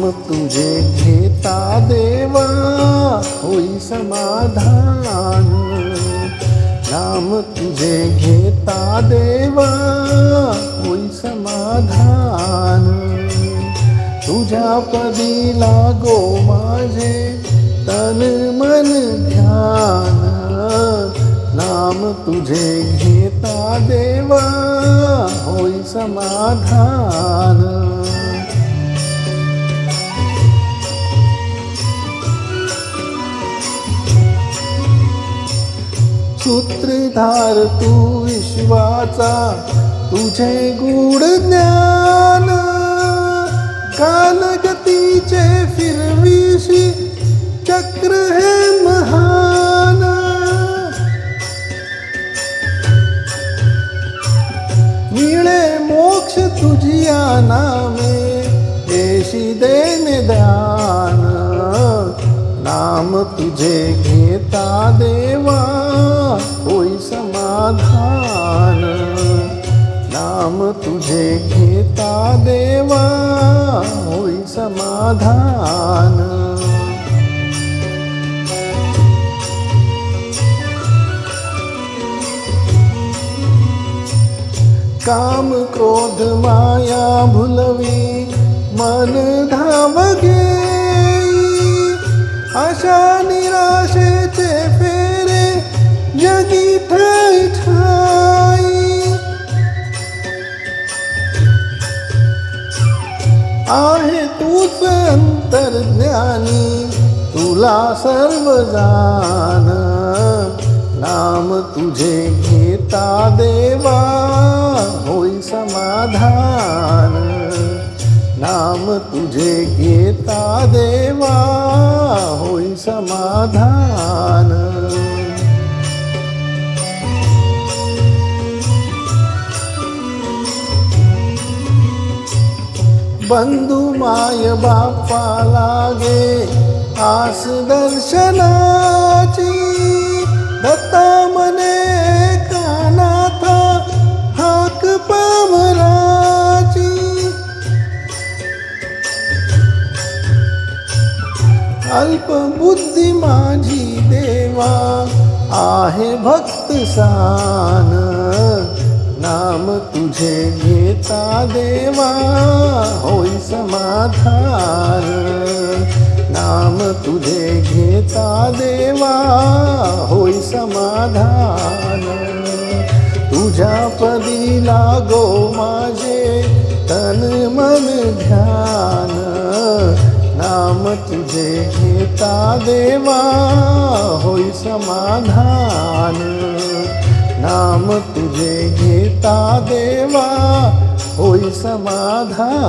नाम तुझे घेता देवा होई समाधान, नाम तुझे घेता देवा होई समाधान। तुझ्या पदी लागो माझे तन मन ध्यान, नाम तुझे घेता देवा होई समाधान। सूत्रधार तू विश्वाचा तुझे गूढ ज्ञान, कालगतीचे फिरविशी चक्र हे महान। मिळे मोक्ष तुझिया नामे देशी देणे दान, नाम तुझे घेता देवा होई समाधान, नाम तुझे घेता देवा होई समाधान। काम क्रोध माया भुलवी मन धावगे, आशा निराशेचे फेरे जगी ठाई ठाई। आहे तूच अंतर्ज्ञानी तुला सर्व जाण, नाम तुझे घेता देवा होई समाधान, नाम तुझे घेता देवा होई समाधान। बंधु माय बापा लागे आस दर्शनाची, दत्ता मने कानाथा हाक पामराची। अल्पबुद्धी माझी देवा आहे भक्त सान, नाम तुझे घेता देवा होई समाधान, नाम तुझे घेता देवा होई समाधान। तुझ्या पदी लागो माझे तन मन ध्यान, नाम तुझे घेता देवा होई समाधान, नाम तुझे घेता देवा होई समाधान।